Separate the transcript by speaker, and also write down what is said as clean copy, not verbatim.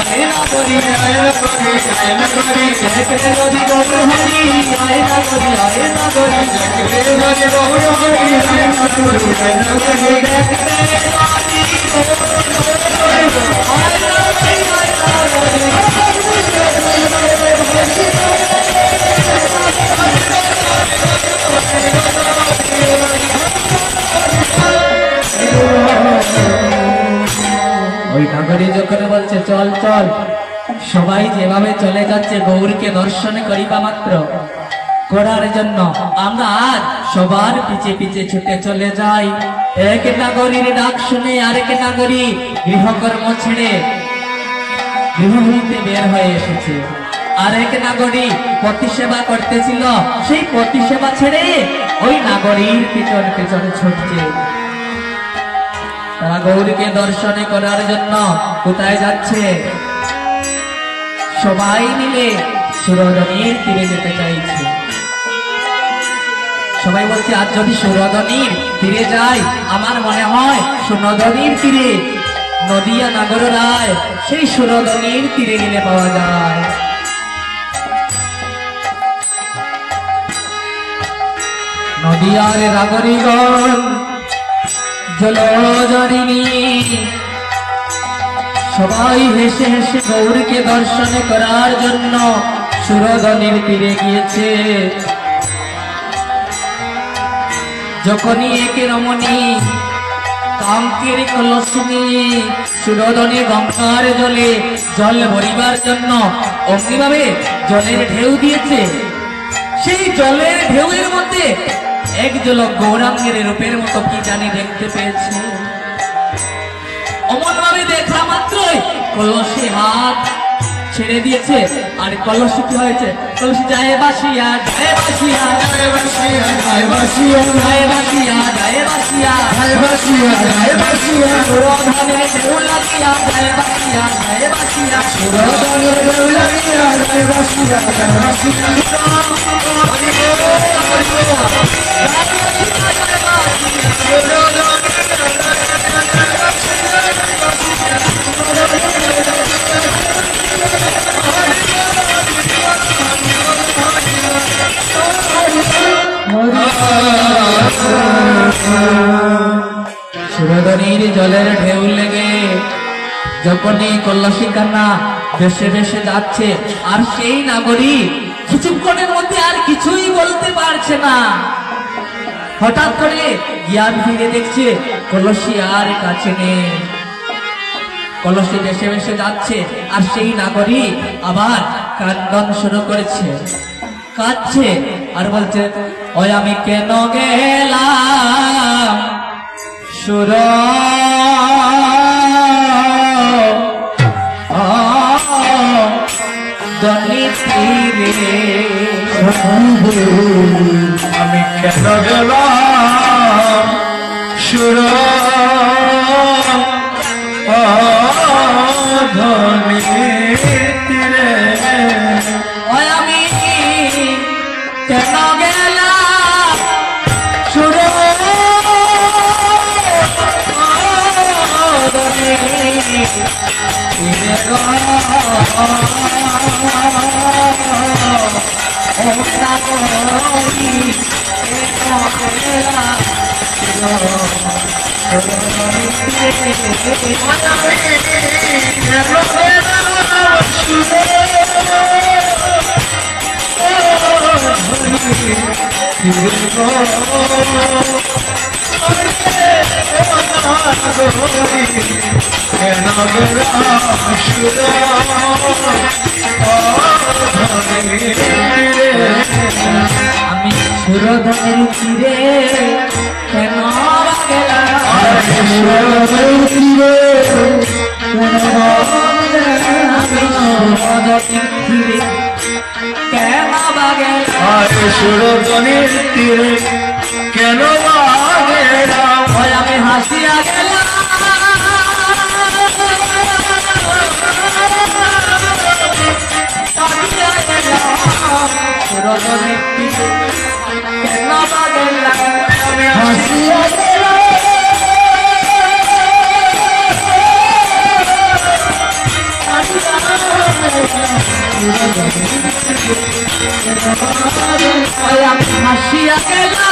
Speaker 1: आयना करी आयना करी आयना करी देखते नदी गौर हरी आयना करी आयना करी देखते नदी गौर हरी आयना करी आयना करी देखते नदी गौर ওই নাগরী যখন বলছে চল চল সবাই যেভাবে চলে যাচ্ছে গৌরকে দর্শন করিবা মাত্র করার জন্য আমরা আজ সবার পিছে পিছে ছুটে চলে যাই। এক নাগরীর ডাক শুনে আরেক নাগরী গৃহকর্ম ছেড়ে গৃহ হইতে বের হয়ে এসেছে। আরেক নাগরী পতি সেবা করতেছিল, সেই পতি সেবা ছেড়ে ওই নাগরীর পিছন পিছন ছুটছে। তারা গৌরীকে দর্শন করার জন্য কোথায় যাচ্ছে? সবাই মিলে সুরধনীর তীরে যেতে চাইছে। সবাই বলছে আজ যদি সুরধনীর তীরে যাই আমার মনে হয় সুরধনীর তীরে নদিয়া নাগর রায় সেই সুরধনীর তীরে গেলে পাওয়া যায়। নদিয়ার নাগরিকগণ জলজরিনী সবাই হেসে হেসে গৌরকে দর্শন করার জন্য সুরধনীর তীরে গিয়েছে। যখনই একে রমণী কাঙ্কের কলসি নিয়ে সুরধনী গঙ্গার জলে জল ভরিবার জন্য অগ্নিভাবে জলের ঢেউ দিয়েছে, সেই জলের ঢেউয়ের মধ্যে এক ঝলক গৌরাঙ্গের রূপের মতো কি জানি দেখতে পেয়েছে। অমন ভাবে দেখা মাত্রই কলসি হাত ছেড়ে দিয়েছে। আর কলসি কি হয়েছে? কলসি যায় বাসিয়া যায় বাসিয়া যায় বাসিয়া যায় বাসিয়া যায় বাসিয়া যায় বাসিয়া যায় বাসিয়া যায় বাসিয়া সুরধনের ঢেউ লাগিয়া যায় বাসিয়া যায় বাসিয়া সুরধনের ঢেউ লাগিয়া যায় বাসিয়া যায় বাসিয়া সুরধনীর জলের ঢেউ লেগে যখনই কলসি কান্না ভেসে ভেসে যাচ্ছে, আর সেই নাগরী কিছুক্ষণের মধ্যে আর কিছুই বলতে পারছে না। হঠাৎ করে জ্ঞান ফিরে দেখছে কলসি আর কাছে নেই। কলসি ভেসে ভেসে যাচ্ছে, আর সেই নাগরী আবার কান্দন শুরু করেছে, কাঁদছে আর বলছে ওই আমি কেন গেলাম সুর
Speaker 2: আমি কেন গেলাম সুর তীরে
Speaker 1: ওই আমি কেন গেলাম সুর আমি সুরধনের তীরে কেন গেলাম সুরধনের তীরে আমি সুরধনের তীরে কেন গেলাম
Speaker 2: সুরধনের তীরে কেন গেলাম
Speaker 1: আমি হাসিয়া গেলাম সুরধনের তীরে কেন গেলাম আমি হাসিয়া গেলাম আমি হাসিয়া গেলাম